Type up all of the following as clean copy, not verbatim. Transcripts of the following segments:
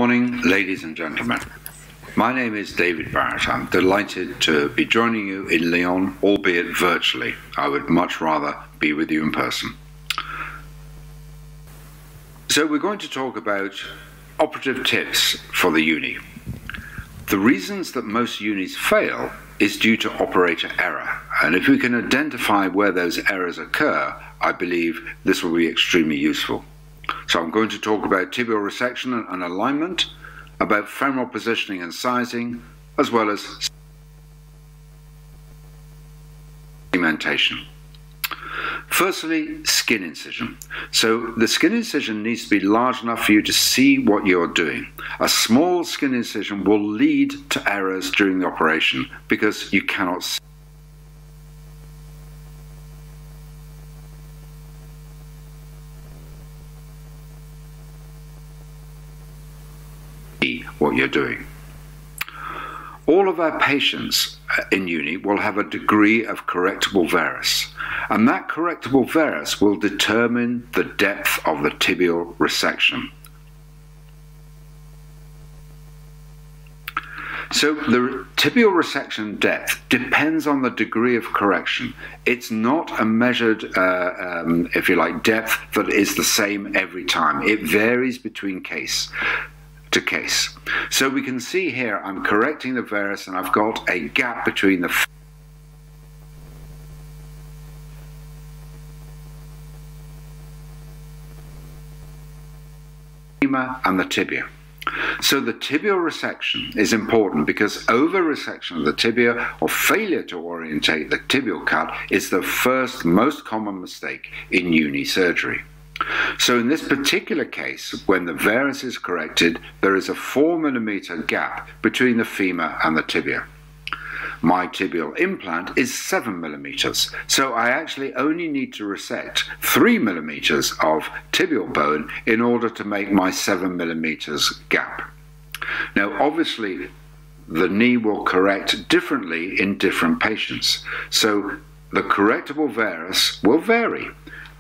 morning, ladies and gentlemen. My name is DBarrett. I'm delighted to be joining you in Lyon, albeit virtually. I would much rather be with you in person. So we're going to talk about operative tips for the uni. The reasons that most unis fail is due to operator error, and if we can identify where those errors occur, I believe this will be extremely useful. So I'm going to talk about tibial resection and alignment, about femoral positioning and sizing, as well as cementation. Firstly, skin incision. So the skin incision needs to be large enough for you to see what you're doing. A small skin incision will lead to errors during the operation because you cannot see what you're doing. All of our patients in uni will have a degree of correctable varus, and that correctable varus will determine the depth of the tibial resection. So the tibial resection depth depends on the degree of correction. It's not a measured, if you like, depth that is the same every time. It varies between case to case. So we can see here I'm correcting the varus and I've got a gap between the femur and the tibia. So the tibial resection is important because over-resection of the tibia or failure to orientate the tibial cut is the first most common mistake in uni surgery. So in this particular case, when the varus is corrected, there is a 4 mm gap between the femur and the tibia. My tibial implant is 7 mm, so I actually only need to resect 3 mm of tibial bone in order to make my 7 mm gap. Now obviously the knee will correct differently in different patients, so the correctable varus will vary.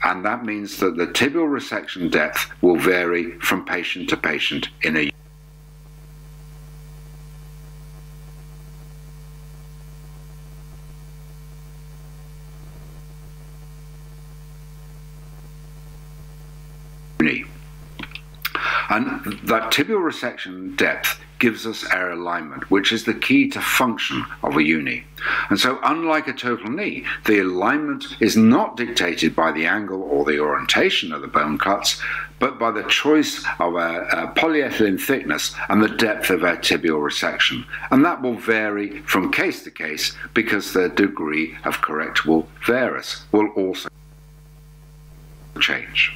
And that means that the tibial resection depth will vary from patient to patient in a uni. And that tibial resection depth gives us our alignment, which is the key to function of a uni. And so unlike a total knee, the alignment is not dictated by the angle or the orientation of the bone cuts, but by the choice of a polyethylene thickness and the depth of our tibial resection. And that will vary from case to case because the degree of correctable varus will also change.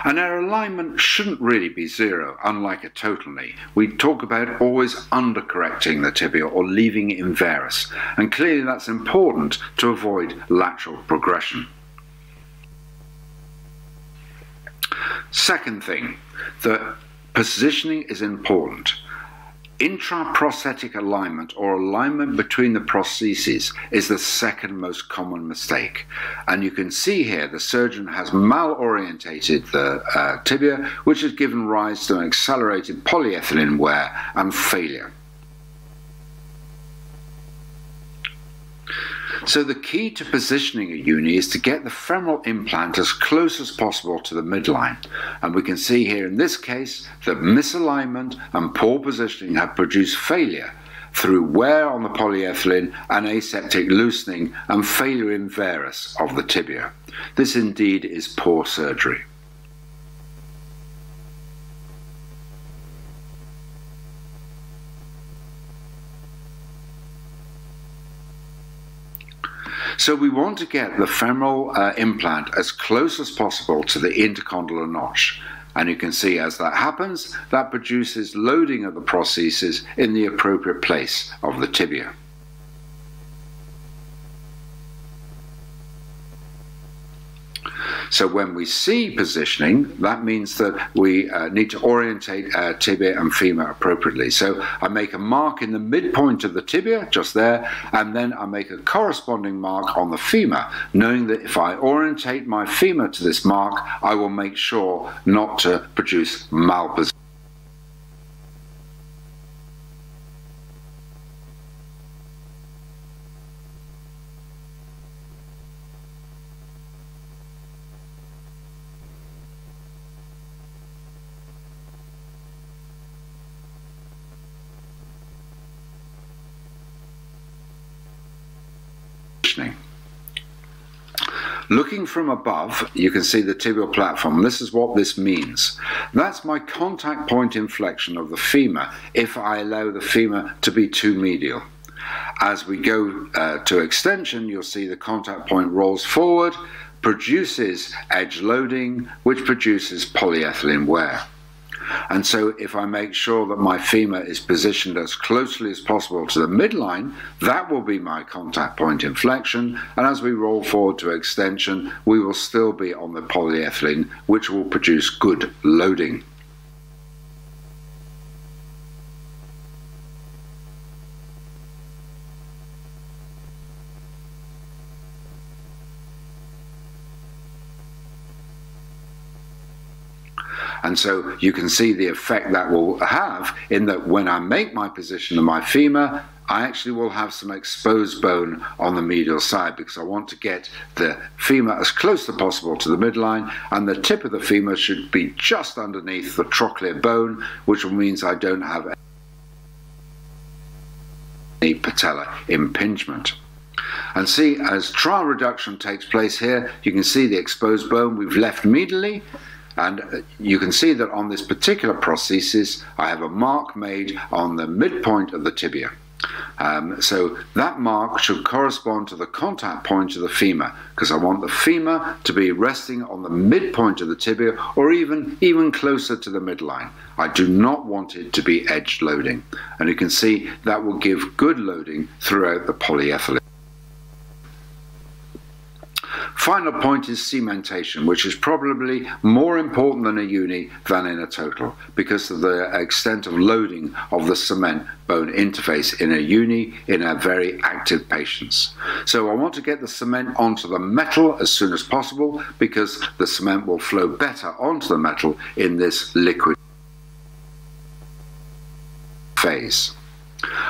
And our alignment shouldn't really be zero, unlike a total knee. We talk about always undercorrecting the tibia or leaving it in varus, and clearly that's important to avoid lateral progression. Second thing, the positioning is important. Intraprosthetic alignment or alignment between the prostheses is the second most common mistake. And you can see here the surgeon has malorientated the tibia, which has given rise to an accelerated polyethylene wear and failure. So the key to positioning a uni is to get the femoral implant as close as possible to the midline. And we can see here in this case that misalignment and poor positioning have produced failure through wear on the polyethylene and aseptic loosening and failure in varus of the tibia. This indeed is poor surgery. So we want to get the femoral implant as close as possible to the intercondylar notch. And you can see as that happens, that produces loading of the prosthesis in the appropriate place of the tibia. So when we see positioning, that means that we need to orientate our tibia and femur appropriately. So I make a mark in the midpoint of the tibia, just there, and then I make a corresponding mark on the femur, knowing that if I orientate my femur to this mark, I will make sure not to produce malposition. positioning. Looking from above, you can see the tibial platform. This is what this means. That's my contact point inflection of the femur if I allow the femur to be too medial. As we go to extension, you'll see the contact point rolls forward, produces edge loading, which produces polyethylene wear. And so if I make sure that my femur is positioned as closely as possible to the midline, that will be my contact point inflection, and as we roll forward to extension, we will still be on the polyethylene, which will produce good loading. And so you can see the effect that will have in that when I make my position of my femur, I actually will have some exposed bone on the medial side because I want to get the femur as close as possible to the midline, and the tip of the femur should be just underneath the trochlear bone, which means I don't have any patellar impingement. And see, as trial reduction takes place here, you can see the exposed bone we've left medially. And you can see that on this particular prosthesis, I have a mark made on the midpoint of the tibia. So that mark should correspond to the contact point of the femur, because I want the femur to be resting on the midpoint of the tibia, or even closer to the midline. I do not want it to be edge loading. And you can see that will give good loading throughout the polyethylene. Final point is cementation, which is probably more important in a uni than in a total because of the extent of loading of the cement bone interface in a uni in a very active patients. So I want to get the cement onto the metal as soon as possible because the cement will flow better onto the metal in this liquid phase.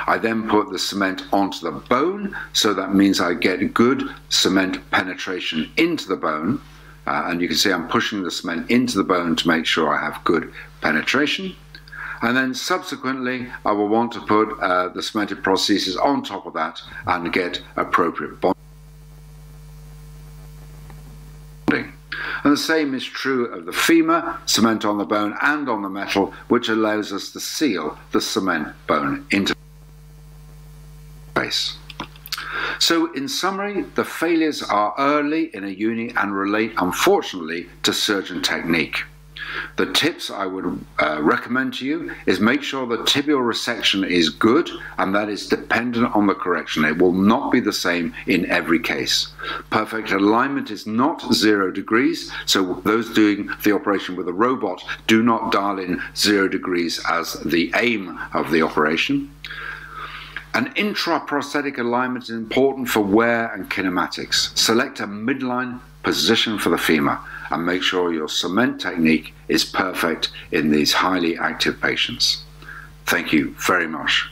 I then put the cement onto the bone, so that means I get good cement penetration into the bone. And you can see I'm pushing the cement into the bone to make sure I have good penetration. And then subsequently, I will want to put the cemented prosthesis on top of that and get appropriate bonding. And the same is true of the femur, cement on the bone and on the metal, which allows us to seal the cement bone into place. So in summary, the failures are early in a uni and relate unfortunately to surgeon technique. The tips I would recommend to you is make sure the tibial resection is good, and that is dependent on the correction. It will not be the same in every case. Perfect alignment is not 0 degrees, so those doing the operation with a robot do not dial in 0 degrees as the aim of the operation. An intraprosthetic alignment is important for wear and kinematics. Select a midline position for the femur and make sure your cement technique is perfect in these highly active patients. Thank you very much.